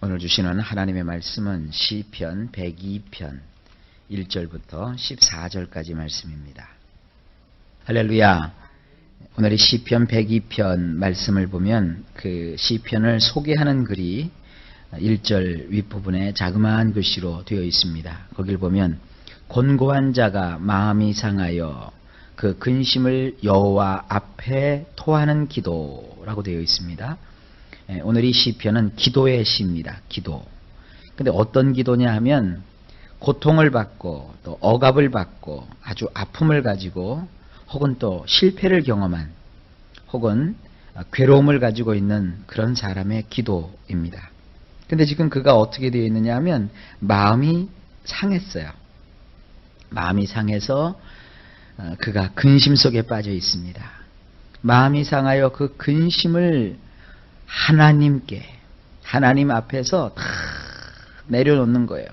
오늘 주시는 하나님의 말씀은 시편 102편 1절부터 14절까지 말씀입니다. 할렐루야. 오늘 이 시편 102편 말씀을 보면 그 시편을 소개하는 글이 1절 윗부분에 자그마한 글씨로 되어 있습니다. 거길 보면 곤고한 자가 마음이 상하여 그 근심을 여호와 앞에 토하는 기도라고 되어 있습니다. 오늘 이 시편은 기도의 시입니다. 기도. 근데 어떤 기도냐 하면 고통을 받고 또 억압을 받고 아주 아픔을 가지고 혹은 또 실패를 경험한 혹은 괴로움을 가지고 있는 그런 사람의 기도입니다. 근데 지금 그가 어떻게 되어 있느냐 하면 마음이 상했어요. 마음이 상해서 그가 근심 속에 빠져 있습니다. 마음이 상하여 그 근심을 하나님께, 하나님 앞에서 다 내려놓는 거예요.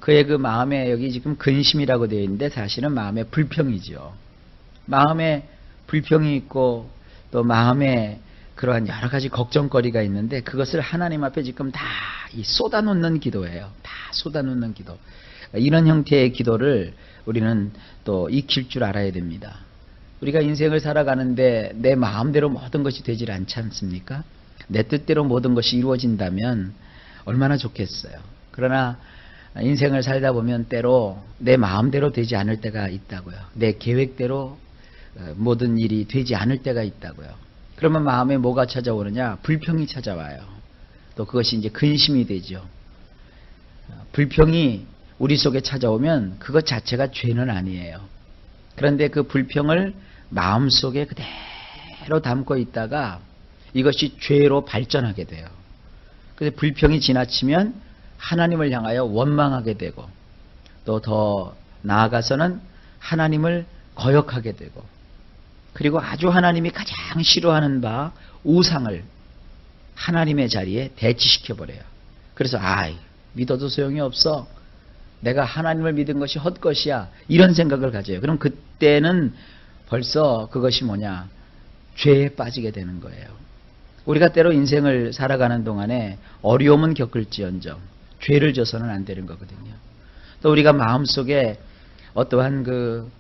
그의 그 마음에 여기 지금 근심이라고 되어 있는데 사실은 마음의 불평이죠. 마음에 불평이 있고 또 마음에 그러한 여러 가지 걱정거리가 있는데 그것을 하나님 앞에 지금 다 쏟아놓는 기도예요. 다 쏟아놓는 기도. 이런 형태의 기도를 우리는 또 익힐 줄 알아야 됩니다. 우리가 인생을 살아가는데 내 마음대로 모든 것이 되질 않지 않습니까? 내 뜻대로 모든 것이 이루어진다면 얼마나 좋겠어요. 그러나 인생을 살다 보면 때로 내 마음대로 되지 않을 때가 있다고요. 내 계획대로 모든 일이 되지 않을 때가 있다고요. 그러면 마음에 뭐가 찾아오느냐? 불평이 찾아와요. 또 그것이 이제 근심이 되죠. 불평이 우리 속에 찾아오면 그것 자체가 죄는 아니에요. 그런데 그 불평을 마음속에 그대로 담고 있다가 이것이 죄로 발전하게 돼요. 그래서 불평이 지나치면 하나님을 향하여 원망하게 되고 또 더 나아가서는 하나님을 거역하게 되고 그리고 아주 하나님이 가장 싫어하는 바 우상을 하나님의 자리에 대치시켜버려요. 그래서 믿어도 소용이 없어. 내가 하나님을 믿은 것이 헛것이야. 이런 생각을 가져요. 그럼 그때는 벌써 그것이 뭐냐? 죄에 빠지게 되는 거예요. 우리가 때로 인생을 살아가는 동안에 어려움은 겪을지언정 죄를 져서는 안 되는 거거든요. 또 우리가 마음속에 어떠한 그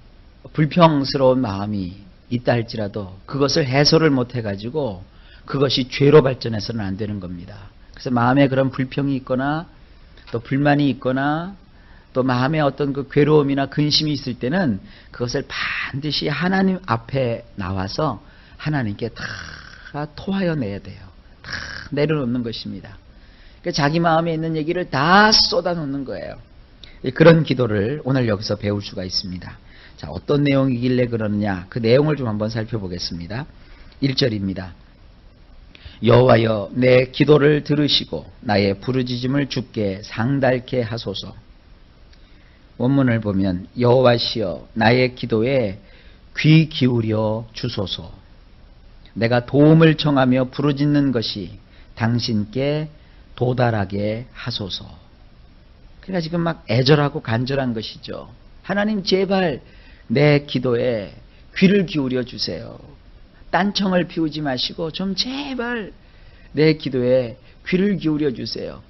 불평스러운 마음이 있다 할지라도 그것을 해소를 못해가지고 그것이 죄로 발전해서는 안 되는 겁니다. 그래서 마음에 그런 불평이 있거나 또 불만이 있거나 또 마음에 어떤 그 괴로움이나 근심이 있을 때는 그것을 반드시 하나님 앞에 나와서 하나님께 다 토하여 내야 돼요. 다 내려놓는 것입니다. 그러니까 자기 마음에 있는 얘기를 다 쏟아놓는 거예요. 그런 기도를 오늘 여기서 배울 수가 있습니다. 자, 어떤 내용이길래 그러느냐? 그 내용을 좀 한번 살펴보겠습니다. 1절입니다. 여호와여 내 기도를 들으시고 나의 부르짖음을 주께 상달케 하소서. 원문을 보면 여호와시여 나의 기도에 귀 기울여 주소서. 내가 도움을 청하며 부르짖는 것이 당신께 도달하게 하소서. 그러니까 지금 막 애절하고 간절한 것이죠. 하나님 제발 내 기도에 귀를 기울여 주세요. 딴청을 피우지 마시고 좀 제발 내 기도에 귀를 기울여 주세요.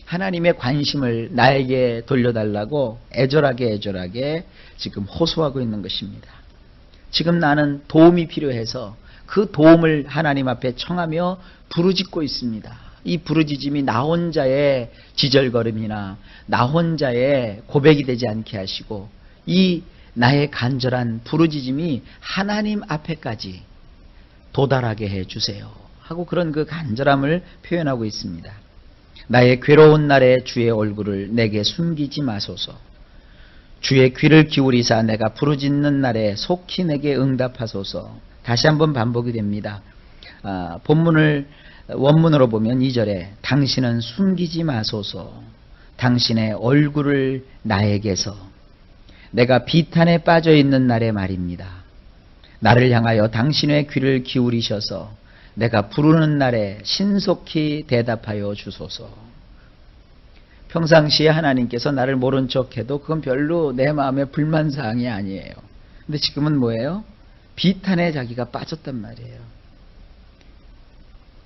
하나님의 관심을 나에게 돌려달라고 애절하게 지금 호소하고 있는 것입니다. 지금 나는 도움이 필요해서 그 도움을 하나님 앞에 청하며 부르짖고 있습니다. 이 부르짖음이 나 혼자의 지절걸음이나 나 혼자의 고백이 되지 않게 하시고 이 나의 간절한 부르짖음이 하나님 앞에까지 도달하게 해주세요 하고 그런 그 간절함을 표현하고 있습니다. 나의 괴로운 날에 주의 얼굴을 내게 숨기지 마소서. 주의 귀를 기울이사 내가 부르짖는 날에 속히 내게 응답하소서. 다시 한번 반복이 됩니다. 원문으로 보면 2절에 당신은 숨기지 마소서. 당신의 얼굴을 나에게서. 내가 비탄에 빠져 있는 날의 말입니다. 나를 향하여 당신의 귀를 기울이셔서 내가 부르는 날에 신속히 대답하여 주소서. 평상시에 하나님께서 나를 모른 척해도 그건 별로 내 마음에 불만사항이 아니에요. 근데 지금은 뭐예요? 비탄에 자기가 빠졌단 말이에요.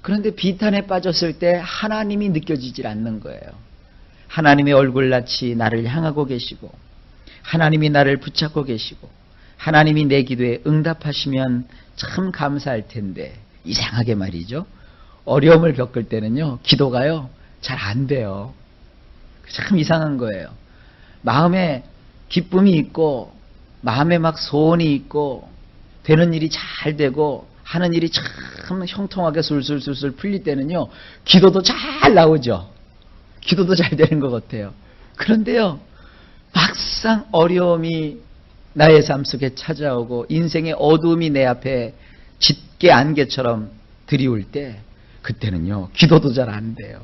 그런데 비탄에 빠졌을 때 하나님이 느껴지질 않는 거예요. 하나님의 얼굴같이 나를 향하고 계시고 하나님이 나를 붙잡고 계시고 하나님이 내 기도에 응답하시면 참 감사할 텐데 이상하게 말이죠. 어려움을 겪을 때는요. 기도가요. 잘 안 돼요. 참 이상한 거예요. 마음에 기쁨이 있고 마음에 막 소원이 있고 되는 일이 잘 되고 하는 일이 참 형통하게 술술술술 풀릴 때는요. 기도도 잘 나오죠. 기도도 잘 되는 것 같아요. 그런데요. 막상 어려움이 나의 삶 속에 찾아오고 인생의 어두움이 내 앞에 짙게 안개처럼 들이올 때 그때는요. 기도도 잘 안 돼요.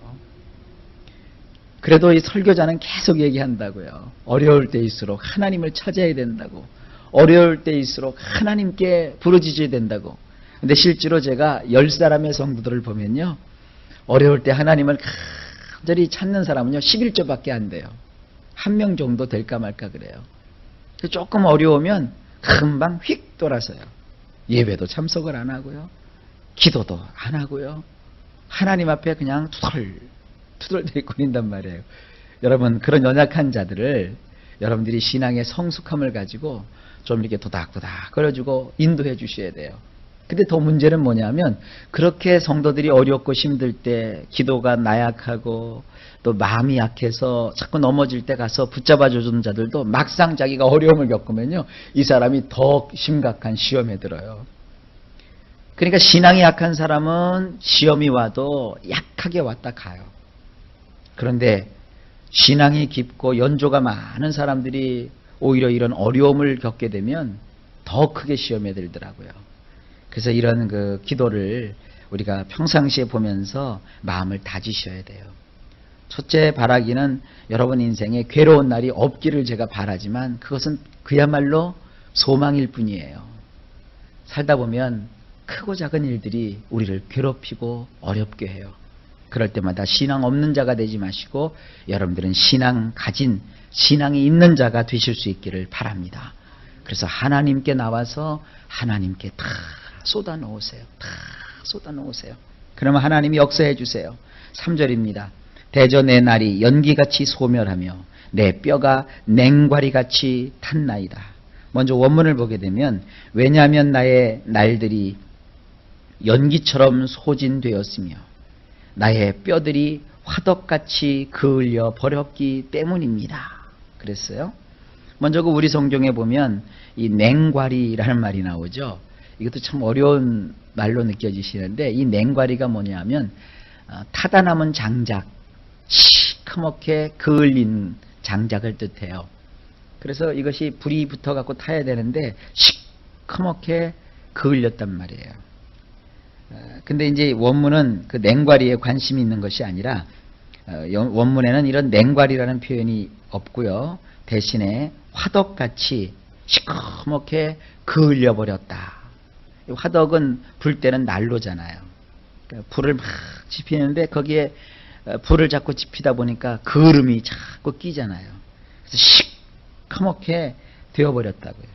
그래도 이 설교자는 계속 얘기한다고요. 어려울 때일수록 하나님을 찾아야 된다고. 어려울 때일수록 하나님께 부르짖어야 된다고. 근데 실제로 제가 10사람의 성도들을 보면요. 어려울 때 하나님을 간절히 찾는 사람은요. 11조밖에 안 돼요. 1명 정도 될까 말까 그래요. 조금 어려우면 금방 휙 돌아서요. 예배도 참석을 안 하고요. 기도도 안 하고요. 하나님 앞에 그냥 투덜대거린단 말이에요. 여러분 그런 연약한 자들을 여러분들이 신앙의 성숙함을 가지고 좀 이렇게 도닥도닥 거려주고 인도해 주셔야 돼요. 근데 더 문제는 뭐냐면 그렇게 성도들이 어렵고 힘들 때 기도가 나약하고 또 마음이 약해서 자꾸 넘어질 때 가서 붙잡아 주는 자들도 막상 자기가 어려움을 겪으면요. 이 사람이 더 심각한 시험에 들어요. 그러니까 신앙이 약한 사람은 시험이 와도 약하게 왔다 가요. 그런데 신앙이 깊고 연조가 많은 사람들이 오히려 이런 어려움을 겪게 되면 더 크게 시험에 들더라고요. 그래서 이런 그 기도를 우리가 평상시에 보면서 마음을 다지셔야 돼요. 첫째 바라기는 여러분 인생에 괴로운 날이 없기를 제가 바라지만 그것은 그야말로 소망일 뿐이에요. 살다 보면 크고 작은 일들이 우리를 괴롭히고 어렵게 해요. 그럴 때마다 신앙 없는 자가 되지 마시고 여러분들은 신앙 가진 신앙이 있는 자가 되실 수 있기를 바랍니다. 그래서 하나님께 나와서 하나님께 다 쏟아 놓으세요. 다 쏟아 놓으세요. 그러면 하나님이 역사해 주세요. 3절입니다. 대저 내 날이 연기같이 소멸하며 내 뼈가 냉과리같이 탔나이다. 먼저 원문을 보게 되면 왜냐하면 나의 날들이 연기처럼 소진되었으며 나의 뼈들이 화덕같이 그을려 버렸기 때문입니다. 그랬어요. 먼저 그 우리 성경에 보면 이 냉과리라는 말이 나오죠. 이것도 참 어려운 말로 느껴지시는데 이 냉과리가 뭐냐면 타다 남은 장작, 시커멓게 그을린 장작을 뜻해요. 그래서 이것이 불이 붙어갖고 타야 되는데 시커멓게 그을렸단 말이에요. 근데 이제 원문은 그 냉과리에 관심이 있는 것이 아니라 원문에는 이런 냉과리라는 표현이 없고요. 대신에 화덕같이 시커멓게 그을려 버렸다. 화덕은 불 때는 난로잖아요. 그러니까 불을 막 지피는데 거기에 불을 자꾸 지피다 보니까 그을음이 자꾸 끼잖아요. 그래서 시커멓게 되어버렸다고요.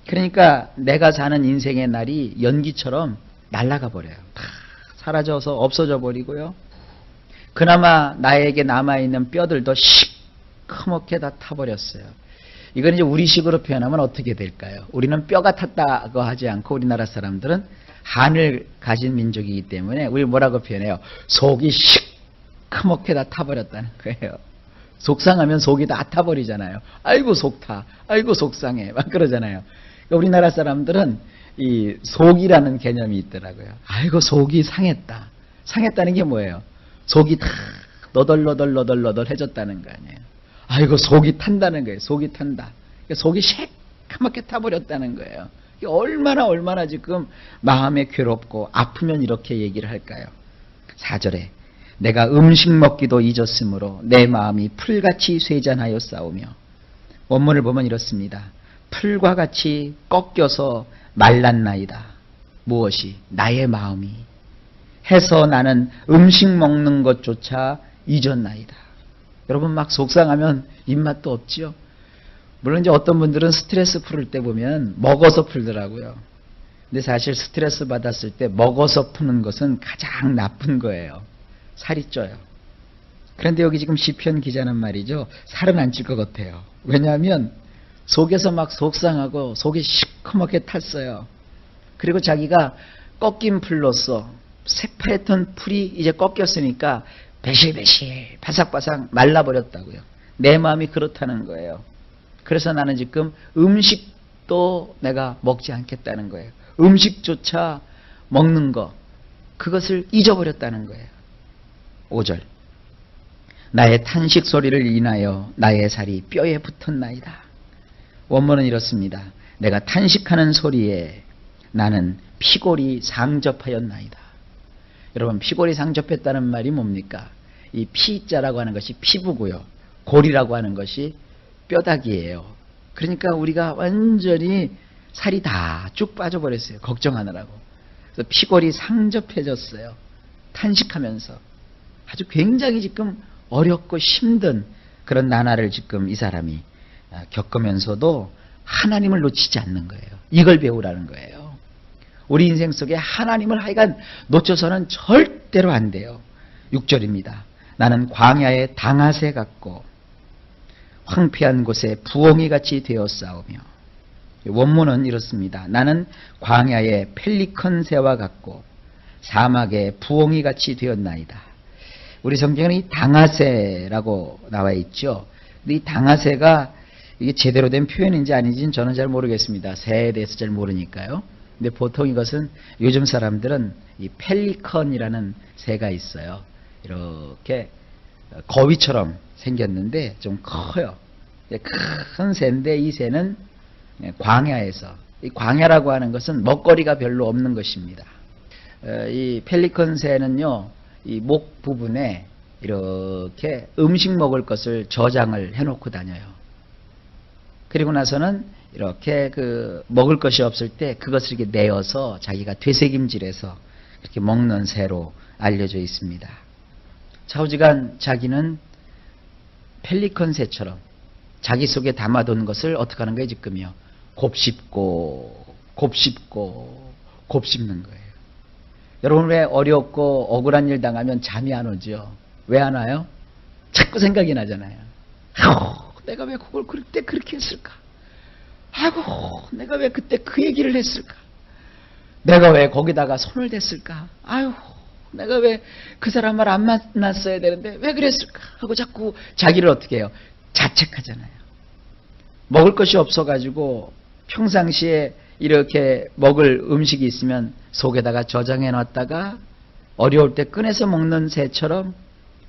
그러니까 내가 사는 인생의 날이 연기처럼 날아가 버려요. 다 사라져서 없어져 버리고요. 그나마 나에게 남아있는 뼈들도 시커멓게 다 타버렸어요. 이건 이제 우리식으로 표현하면 어떻게 될까요? 우리는 뼈가 탔다고 하지 않고 우리나라 사람들은 한을 가진 민족이기 때문에 우리 뭐라고 표현해요? 속이 시커멓게 다 타버렸다는 거예요. 속상하면 속이 다 타버리잖아요. 아이고 속타, 아이고 속상해 막 그러잖아요. 그러니까 우리나라 사람들은 이 속이라는 개념이 있더라고요. 아이고 속이 상했다. 상했다는 게 뭐예요? 속이 다 너덜너덜해졌다는 거 아니에요. 아이고 속이 탄다는 거예요. 속이 탄다. 그러니까 속이 시커멓게 타버렸다는 거예요. 얼마나 지금 마음에 괴롭고 아프면 이렇게 얘기를 할까요? 4절에 내가 음식 먹기도 잊었으므로 내 마음이 풀같이 쇠잔하여 싸우며 원문을 보면 이렇습니다. 풀과 같이 꺾여서 말랐나이다. 무엇이? 나의 마음이. 해서 나는 음식 먹는 것조차 잊었나이다. 여러분 막 속상하면 입맛도 없지요. 물론 이제 어떤 분들은 스트레스 풀을 때 보면 먹어서 풀더라고요. 근데 사실 스트레스 받았을 때 먹어서 푸는 것은 가장 나쁜 거예요. 살이 쪄요. 그런데 여기 지금 시편 기자는 말이죠. 살은 안 찔 것 같아요. 왜냐하면 속에서 막 속상하고 속이 시커멓게 탔어요. 그리고 자기가 꺾인 풀로서 새파랬던 풀이 이제 꺾였으니까 배실배실 바삭바삭 말라버렸다고요. 내 마음이 그렇다는 거예요. 그래서 나는 지금 음식도 내가 먹지 않겠다는 거예요. 음식조차 먹는 거, 그것을 잊어버렸다는 거예요. 5절. 나의 탄식 소리를 인하여 나의 살이 뼈에 붙었나이다. 원문은 이렇습니다. 내가 탄식하는 소리에 나는 피골이 상접하였나이다. 여러분, 피골이 상접했다는 말이 뭡니까? 이 피자라고 하는 것이 피부고요. 골이라고 하는 것이 뼈다귀예요. 그러니까 우리가 완전히 살이 다 쭉 빠져버렸어요. 걱정하느라고. 그래서 피골이 상접해졌어요. 탄식하면서. 아주 굉장히 지금 어렵고 힘든 그런 나날을 지금 이 사람이 겪으면서도 하나님을 놓치지 않는 거예요. 이걸 배우라는 거예요. 우리 인생 속에 하나님을 하여간 놓쳐서는 절대로 안 돼요. 6절입니다. 나는 광야의 당아새 같고 황폐한 곳에 부엉이같이 되었사오며. 원문은 이렇습니다. 나는 광야의 펠리컨 새와 같고 사막의 부엉이같이 되었나이다. 우리 성경에는 이 당아새라고 나와 있죠. 근데 이 당아새가 이게 제대로 된 표현인지 아닌지는 저는 잘 모르겠습니다. 새에 대해서 잘 모르니까요. 근데 보통 이것은 요즘 사람들은 이 펠리컨이라는 새가 있어요. 이렇게 거위처럼 생겼는데 좀 커요. 큰 새인데 이 새는 광야에서, 이 광야라고 하는 것은 먹거리가 별로 없는 것입니다. 이 펠리컨 새는요, 이 목 부분에 이렇게 음식 먹을 것을 저장을 해놓고 다녀요. 그리고 나서는 이렇게 그 먹을 것이 없을 때 그것을 이렇게 내어서 자기가 되새김질해서 이렇게 먹는 새로 알려져 있습니다. 좌우지간 자기는 펠리컨 새처럼 자기 속에 담아둔 것을 어떻게 하는 거예요, 지금요? 곱씹고 곱씹는 거예요. 여러분, 왜 어렵고 억울한 일 당하면 잠이 안 오죠? 왜 안 와요? 자꾸 생각이 나잖아요. 아이고, 내가 왜 그걸 그때 그렇게 했을까? 아이고, 내가 왜 그때 그 얘기를 했을까? 내가 왜 거기다가 손을 댔을까? 아이고, 내가 왜 그 사람 말 안 만났어야 되는데 왜 그랬을까? 하고 자꾸 자기를 어떻게 해요? 자책하잖아요. 먹을 것이 없어가지고 평상시에 이렇게 먹을 음식이 있으면 속에다가 저장해 놨다가 어려울 때 꺼내서 먹는 새처럼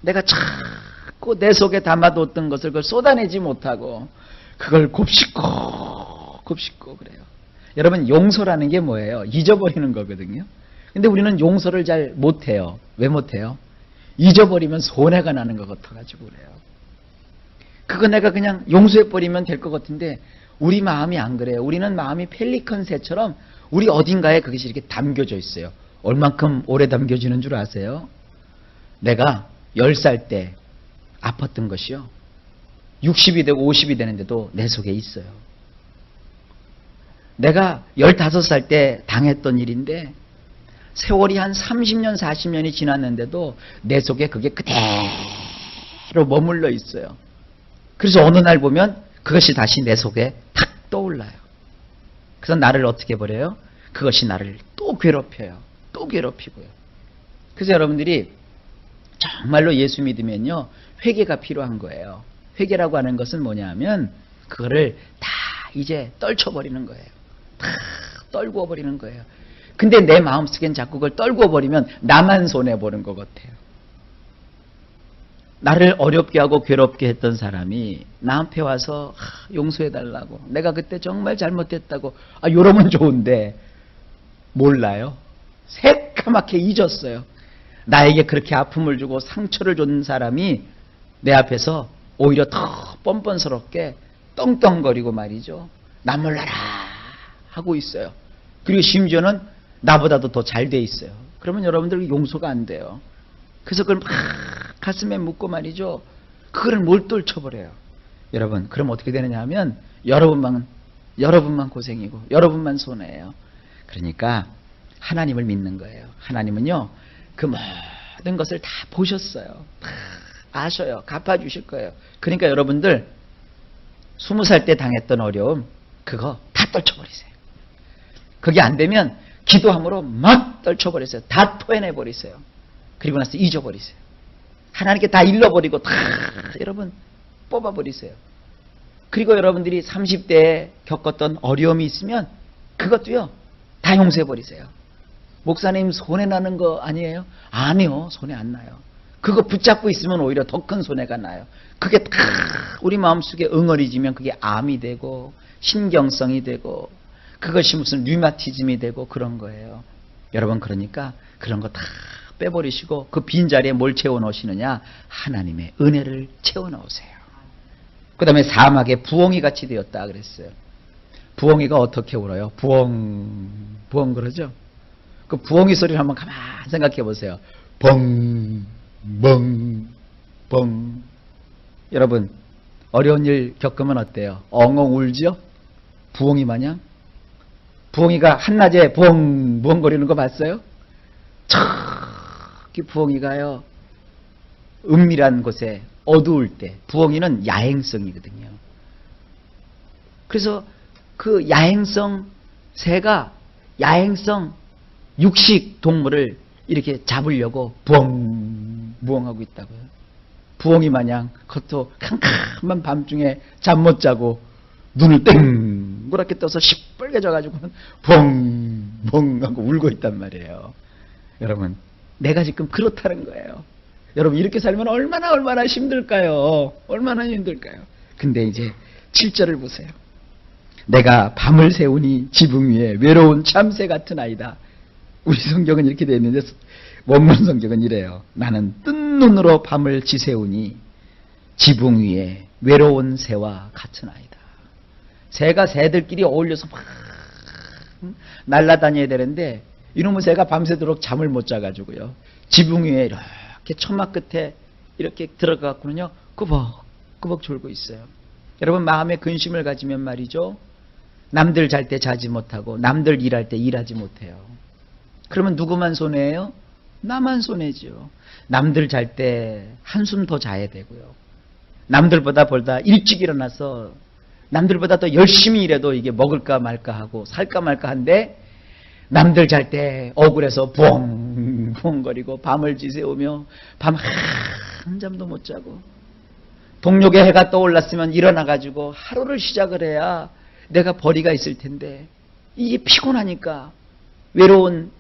내가 자꾸 내 속에 담아뒀던 것을 그걸 쏟아내지 못하고 그걸 곱씹고 그래요. 여러분, 용서라는 게 뭐예요? 잊어버리는 거거든요. 근데 우리는 용서를 잘 못해요. 왜 못해요? 잊어버리면 손해가 나는 것 같아가지고 그래요. 그거 내가 그냥 용서해버리면 될 것 같은데 우리 마음이 안 그래요. 우리는 마음이 펠리컨 새처럼 우리 어딘가에 그것이 이렇게 담겨져 있어요. 얼만큼 오래 담겨지는 줄 아세요? 내가 10살 때 아팠던 것이요, 60이 되고 50이 되는데도 내 속에 있어요. 내가 15살 때 당했던 일인데 세월이 한 30년, 40년이 지났는데도 내 속에 그게 그대로 머물러 있어요. 그래서 어느 날 보면 그것이 다시 내 속에 탁 떠올라요. 그래서 나를 어떻게 버려요? 그것이 나를 또 괴롭혀요. 또 괴롭히고요. 그래서 여러분들이 정말로 예수 믿으면요, 회개가 필요한 거예요. 회개라고 하는 것은 뭐냐면 그거를 다 이제 떨쳐버리는 거예요. 다 떨구어 버리는 거예요. 근데 내 마음속엔 자꾸 그걸 떨구어 버리면 나만 손해보는 것 같아요. 나를 어렵게 하고 괴롭게 했던 사람이 나한테 와서 용서해달라고, 내가 그때 정말 잘못했다고, 이러면 좋은데 몰라요. 새까맣게 잊었어요. 나에게 그렇게 아픔을 주고 상처를 준 사람이 내 앞에서 오히려 더 뻔뻔스럽게 떵떵거리고 말이죠, 나 몰라라 하고 있어요. 그리고 심지어는 나보다도 더 잘 돼 있어요. 그러면 여러분들 용서가 안 돼요. 그래서 그걸 막 가슴에 묻고 말이죠, 그거를 몰돌쳐버려요. 여러분, 그럼 어떻게 되느냐 하면 여러분만 고생이고 여러분만 손해예요. 그러니까 하나님을 믿는 거예요. 하나님은요, 그 모든 것을 다 보셨어요. 다 아셔요. 갚아주실 거예요. 그러니까 여러분들 20살 때 당했던 어려움, 그거 다 떨쳐버리세요. 그게 안 되면 기도함으로 막 떨쳐버리세요. 다 토해내버리세요. 그리고 나서 잊어버리세요. 하나님께 다 일러버리고 다 여러분 뽑아버리세요. 그리고 여러분들이 30대에 겪었던 어려움이 있으면 그것도요, 다 용서해버리세요. 목사님 손해나는 거 아니에요? 아니요, 손해 안 나요. 그거 붙잡고 있으면 오히려 더 큰 손해가 나요. 그게 다 우리 마음속에 응어리지면 그게 암이 되고 신경성이 되고 그것이 무슨 류마티즘이 되고 그런 거예요. 여러분, 그러니까 그런 거 다 빼버리시고 그 빈자리에 뭘 채워넣으시느냐? 하나님의 은혜를 채워넣으세요. 그 다음에 사막에 부엉이 같이 되었다 그랬어요. 부엉이가 어떻게 울어요? 부엉 그러죠? 그 부엉이 소리를 한번 가만히 생각해 보세요. 벙, 벙. 여러분, 어려운 일 겪으면 어때요? 엉엉 울죠? 부엉이 마냥? 부엉이가 한낮에 부엉 거리는 거 봤어요? 저기 부엉이가요, 은밀한 곳에 어두울 때, 부엉이는 야행성이거든요. 그래서 그 야행성 새가 야행성 육식 동물을 이렇게 잡으려고 부엉하고 있다고요. 부엉이 마냥 그것도 캄캄한 밤중에 잠 못 자고 눈을 땡그랗게 떠서 시뻘개져가지고 벙 하고 울고 있단 말이에요. 여러분, 내가 지금 그렇다는 거예요. 여러분, 이렇게 살면 얼마나 힘들까요? 얼마나 힘들까요? 근데 이제 7절을 보세요. 내가 밤을 새우니 지붕 위에 외로운 참새 같은 아이다. 우리 성경은 이렇게 되어 있는데 원문 성경은 이래요. 나는 뜬 눈으로 밤을 지새우니 지붕 위에 외로운 새와 같은 아이다. 새가 새들끼리 어울려서 막 날아다녀야 되는데 이놈의 새가 밤새도록 잠을 못 자가지고요, 지붕 위에 이렇게 천막 끝에 이렇게 들어가갖고는요 꾸벅꾸벅 졸고 있어요. 여러분, 마음에 근심을 가지면 말이죠, 남들 잘 때 자지 못하고 남들 일할 때 일하지 못해요. 그러면 누구만 손해예요? 나만 손해죠. 남들 잘 때 한숨 더 자야 되고요, 남들보다 일찍 일어나서 남들보다 더 열심히 일해도 이게 먹을까 말까 하고 살까 말까 한데, 남들 잘 때 억울해서 부엉부엉거리고 밤을 지새우며 밤 한잠도 못 자고, 동력의 해가 떠올랐으면 일어나가지고 하루를 시작을 해야 내가 벌이가 있을 텐데, 이게 피곤하니까 외로운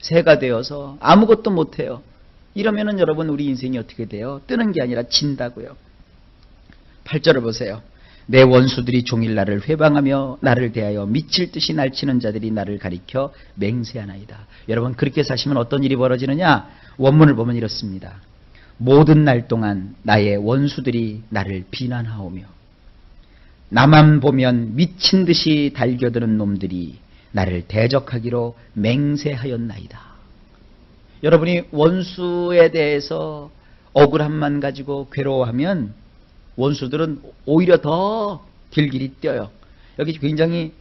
새가 되어서 아무것도 못해요. 이러면은 여러분, 우리 인생이 어떻게 돼요? 뜨는 게 아니라 진다고요. 8절을 보세요. 내 원수들이 종일 나를 회방하며 나를 대하여 미칠 듯이 날치는 자들이 나를 가리켜 맹세하나이다. 여러분, 그렇게 사시면 어떤 일이 벌어지느냐? 원문을 보면 이렇습니다. 모든 날 동안 나의 원수들이 나를 비난하오며 나만 보면 미친 듯이 달겨드는 놈들이 나를 대적하기로 맹세하였나이다. 여러분이 원수에 대해서 억울함만 가지고 괴로워하면 원수들은 오히려 더 길길이 뛰어요. 여기 굉장히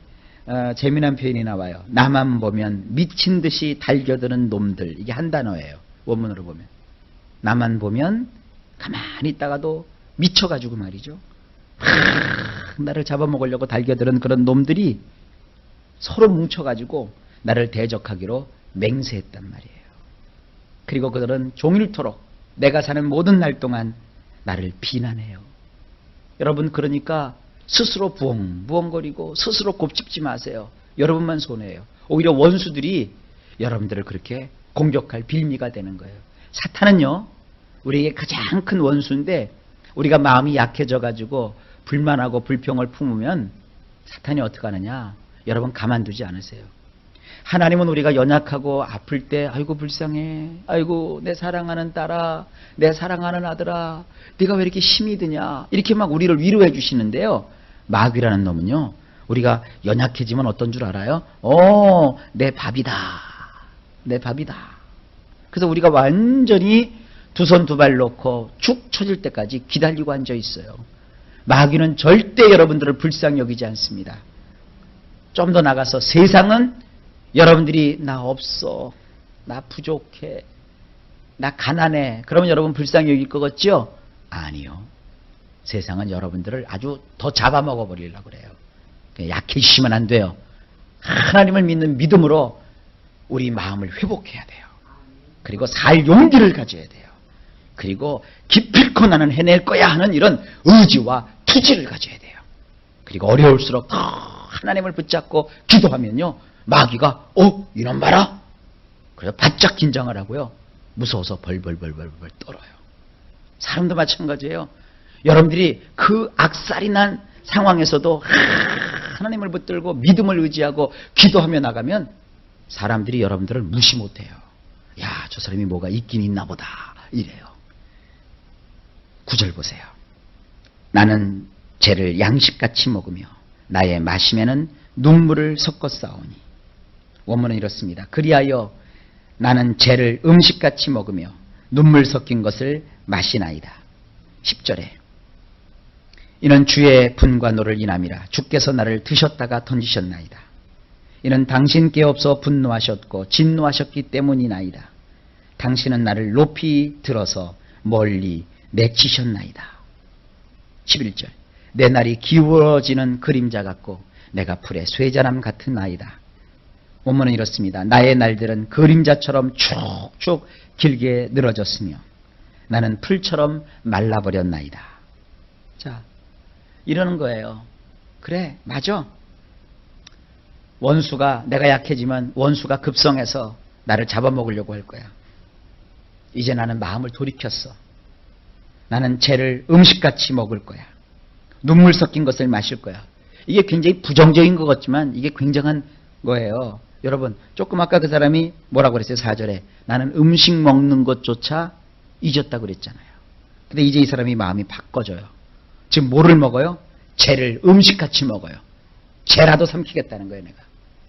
재미난 표현이 나와요. 나만 보면 미친 듯이 달겨드는 놈들. 이게 한 단어예요. 원문으로 보면. 나만 보면 가만히 있다가도 미쳐가지고 말이죠, 나를 잡아먹으려고 달겨드는 그런 놈들이 서로 뭉쳐가지고 나를 대적하기로 맹세했단 말이에요. 그리고 그들은 종일토록 내가 사는 모든 날 동안 나를 비난해요. 여러분, 그러니까 스스로 부엉부엉거리고 스스로 곱씹지 마세요. 여러분만 손해예요. 오히려 원수들이 여러분들을 그렇게 공격할 빌미가 되는 거예요. 사탄은요, 우리에게 가장 큰 원수인데, 우리가 마음이 약해져가지고 불만하고 불평을 품으면 사탄이 어떻게 하느냐? 여러분, 가만두지 않으세요. 하나님은 우리가 연약하고 아플 때 아이고 불쌍해, 아이고 내 사랑하는 딸아, 내 사랑하는 아들아, 네가 왜 이렇게 힘이 드냐, 이렇게 막 우리를 위로해 주시는데요, 마귀라는 놈은요, 우리가 연약해지면 어떤 줄 알아요? 내 밥이다, 내 밥이다. 그래서 우리가 완전히 두 손 두 발 놓고 축 처질 때까지 기다리고 앉아 있어요. 마귀는 절대 여러분들을 불쌍히 여기지 않습니다. 좀 더 나가서 세상은 여러분들이 나 없어, 나 부족해, 나 가난해, 그러면 여러분 불쌍히 여길 것 같죠? 아니요. 세상은 여러분들을 아주 더 잡아먹어 버리려고 그래요. 약해지시면 안 돼요. 하나님을 믿는 믿음으로 우리 마음을 회복해야 돼요. 그리고 살 용기를 가져야 돼요. 그리고 기필코 나는 해낼 거야 하는 이런 의지와 투지를 가져야 돼요. 그리고 어려울수록 더 하나님을 붙잡고 기도하면요, 마귀가 이놈 봐라, 그래서 바짝 긴장을 하고요, 무서워서 벌벌벌벌 떨어요. 사람도 마찬가지예요. 여러분들이 그 악살이 난 상황에서도 하나님을 붙들고 믿음을 의지하고 기도하며 나가면 사람들이 여러분들을 무시 못해요. 야, 저 사람이 뭐가 있긴 있나 보다 이래요. 9절 보세요. 나는 죄를 양식같이 먹으며 나의 마심에는 눈물을 섞어 싸우니. 원문은 이렇습니다. 그리하여 나는 죄를 음식같이 먹으며 눈물 섞인 것을 마시나이다. 10절에 이는 주의 분과 노를 인함이라. 주께서 나를 드셨다가 던지셨나이다. 이는 당신께 없어 분노하셨고 진노하셨기 때문이나이다. 당신은 나를 높이 들어서 멀리 내치셨나이다. 11절 내 날이 기울어지는 그림자 같고 내가 풀의 쇠자람 같은 나이다. 원문은 이렇습니다. 나의 날들은 그림자처럼 쭉쭉 길게 늘어졌으며 나는 풀처럼 말라버렸나이다. 자, 이러는 거예요. 그래, 맞아. 원수가, 내가 약해지면 원수가 급성해서 나를 잡아먹으려고 할 거야. 이제 나는 마음을 돌이켰어. 나는 죄를 음식같이 먹을 거야. 눈물 섞인 것을 마실 거야. 이게 굉장히 부정적인 것 같지만 이게 굉장한 거예요. 여러분, 조금 아까 그 사람이 뭐라고 그랬어요? 4절에 나는 음식 먹는 것조차 잊었다고 그랬잖아요. 근데 이제 이 사람이 마음이 바꿔져요. 지금 뭐를 먹어요? 죄를 음식같이 먹어요. 죄라도 삼키겠다는 거예요.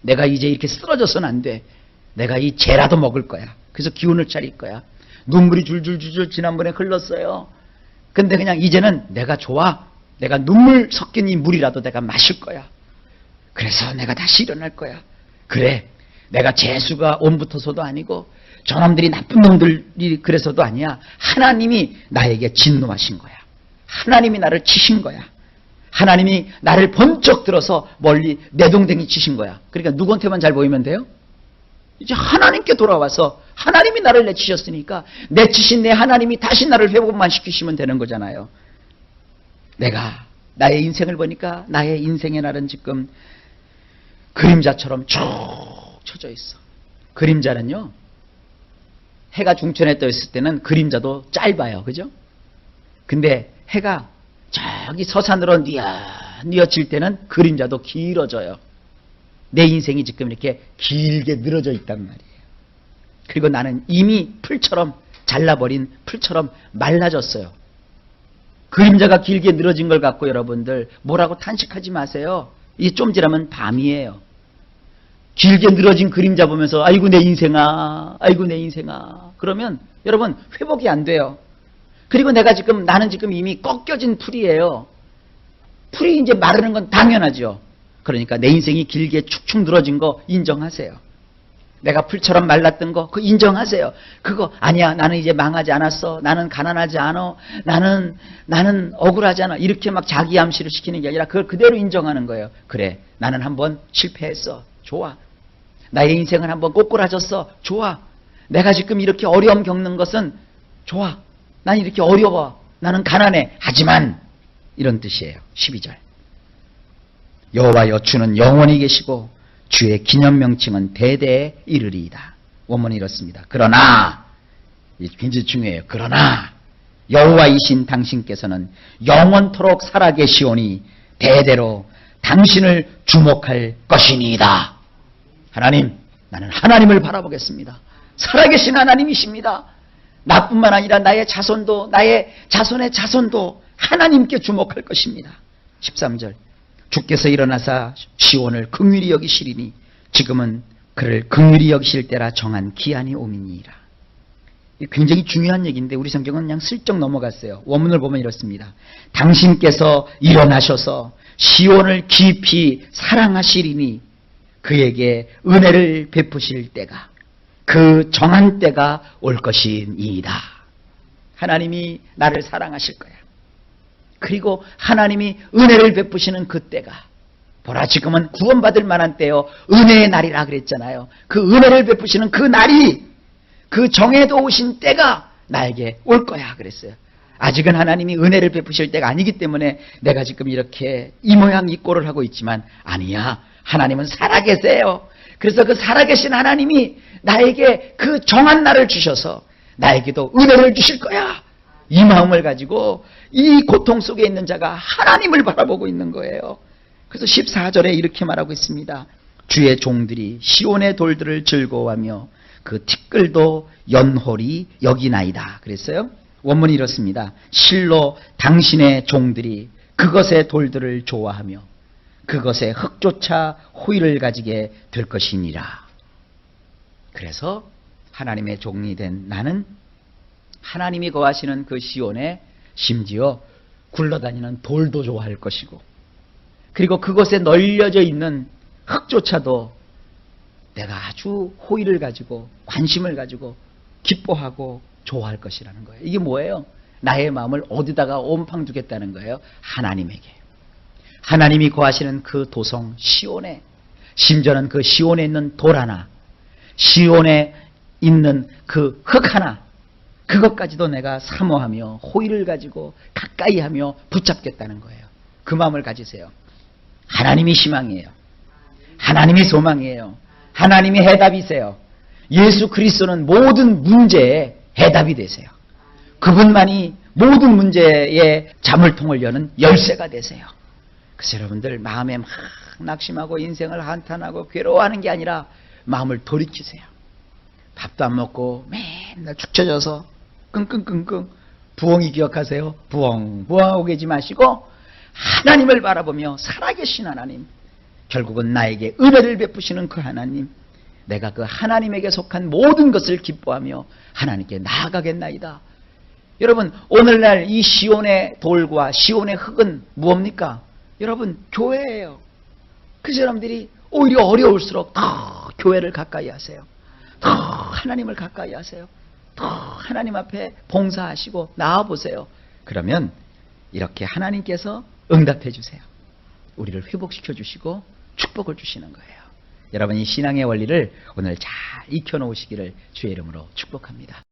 내가 이제 이렇게 쓰러져서는 안 돼. 내가 이 죄라도 먹을 거야. 그래서 기운을 차릴 거야. 눈물이 줄줄줄줄 지난번에 흘렀어요. 근데 그냥 이제는 내가 좋아. 내가 눈물 섞인 이 물이라도 내가 마실 거야. 그래서 내가 다시 일어날 거야. 그래, 내가 재수가 옴붙어서도 아니고 저놈들이 나쁜 놈들이 그래서도 아니야. 하나님이 나에게 진노하신 거야. 하나님이 나를 치신 거야. 하나님이 나를 번쩍 들어서 멀리 내동댕이 치신 거야. 그러니까 누구한테만 잘 보이면 돼요? 이제 하나님께 돌아와서 하나님이 나를 내치셨으니까 내치신 내 하나님이 다시 나를 회복만 시키시면 되는 거잖아요. 내가 나의 인생을 보니까 나의 인생의 날은 지금 그림자처럼 쭉 쳐져 있어. 그림자는요, 해가 중천에 떠 있을 때는 그림자도 짧아요. 그죠? 근데 해가 저기 서산으로 뉘어질 때는 그림자도 길어져요. 내 인생이 지금 이렇게 길게 늘어져 있단 말이에요. 그리고 나는 이미 풀처럼 잘라버린 풀처럼 말라졌어요. 그림자가 길게 늘어진 걸 갖고 여러분들 뭐라고 탄식하지 마세요. 이게 좀 지나면 밤이에요. 길게 늘어진 그림자 보면서 아이고 내 인생아, 아이고 내 인생아, 그러면 여러분 회복이 안 돼요. 그리고 나는 지금 이미 꺾여진 풀이에요. 풀이 이제 마르는 건 당연하죠. 그러니까 내 인생이 길게 축축 늘어진 거 인정하세요. 내가 풀처럼 말랐던 거 그거 인정하세요. 그거 아니야, 나는 이제 망하지 않았어, 나는 가난하지 않아, 나는 억울하지 않아, 이렇게 막 자기 암시를 시키는 게 아니라 그걸 그대로 인정하는 거예요. 그래, 나는 한번 실패했어. 좋아. 나의 인생은 한번 꼬꾸라졌어. 좋아. 내가 지금 이렇게 어려움 겪는 것은 좋아. 난 이렇게 어려워. 나는 가난해. 하지만 이런 뜻이에요. 12절. 여호와여 주는 영원히 계시고 주의 기념명칭은 대대에 이르리이다. 원문이 이렇습니다. 그러나, 굉장히 중요해요. 그러나 여호와이신 당신께서는 영원토록 살아계시오니 대대로 당신을 주목할 것이니이다. 하나님, 나는 하나님을 바라보겠습니다. 살아계신 하나님이십니다. 나뿐만 아니라 나의 자손도, 나의 자손의 자손도 하나님께 주목할 것입니다. 13절. 주께서 일어나사 시온을 긍휼히 여기시리니 지금은 그를 긍휼히 여기실 때라 정한 기한이 오미니이라. 굉장히 중요한 얘기인데 우리 성경은 그냥 슬쩍 넘어갔어요. 원문을 보면 이렇습니다. 당신께서 일어나셔서 시온을 깊이 사랑하시리니 그에게 은혜를 베푸실 때가, 그 정한 때가 올 것이니이다. 하나님이 나를 사랑하실 거야. 그리고 하나님이 은혜를 베푸시는 그 때가, 보라 지금은 구원받을 만한 때요, 은혜의 날이라 그랬잖아요. 그 은혜를 베푸시는 그 날이, 그 정해놓으신 때가 나에게 올 거야 그랬어요. 아직은 하나님이 은혜를 베푸실 때가 아니기 때문에 내가 지금 이렇게 이 모양 이 꼴을 하고 있지만, 아니야, 하나님은 살아계세요. 그래서 그 살아계신 하나님이 나에게 그 정한 날을 주셔서 나에게도 은혜를 주실 거야. 이 마음을 가지고 이 고통 속에 있는 자가 하나님을 바라보고 있는 거예요. 그래서 14절에 이렇게 말하고 있습니다. 주의 종들이 시온의 돌들을 즐거워하며 그 티끌도 연홀히 여기나이다 그랬어요. 원문이 이렇습니다. 실로 당신의 종들이 그것의 돌들을 좋아하며 그것의 흙조차 호의를 가지게 될 것이니라. 그래서 하나님의 종이 된 나는 하나님이 거하시는 그 시온에 심지어 굴러다니는 돌도 좋아할 것이고, 그리고 그곳에 널려져 있는 흙조차도 내가 아주 호의를 가지고 관심을 가지고 기뻐하고 좋아할 것이라는 거예요. 이게 뭐예요? 나의 마음을 어디다가 온팡 두겠다는 거예요? 하나님에게. 하나님이 거하시는 그 도성 시온에, 심지어는 그 시온에 있는 돌 하나, 시온에 있는 그 흙 하나, 그것까지도 내가 사모하며 호의를 가지고 가까이 하며 붙잡겠다는 거예요. 그 마음을 가지세요. 하나님이 희망이에요. 하나님이 소망이에요. 하나님이 해답이세요. 예수 그리스도는 모든 문제에 해답이 되세요. 그분만이 모든 문제의 자물통을 여는 열쇠가 되세요. 그래서 여러분들 마음에 막 낙심하고 인생을 한탄하고 괴로워하는 게 아니라 마음을 돌이키세요. 밥도 안 먹고 맨날 축 처져서 끙끙끙끙, 부엉이 기억하세요? 부엉하고 계지 마시고 하나님을 바라보며 살아계신 하나님, 결국은 나에게 은혜를 베푸시는 그 하나님, 내가 그 하나님에게 속한 모든 것을 기뻐하며 하나님께 나아가겠나이다. 여러분, 오늘날 이 시온의 돌과 시온의 흙은 무엇입니까? 여러분, 교회예요. 그래서 여러분들이 오히려 어려울수록 더 교회를 가까이 하세요. 더 하나님을 가까이 하세요. 더 하나님 앞에 봉사하시고 나와보세요. 그러면 이렇게 하나님께서 응답해 주세요. 우리를 회복시켜 주시고 축복을 주시는 거예요. 여러분, 이 신앙의 원리를 오늘 잘 익혀 놓으시기를 주의 이름으로 축복합니다.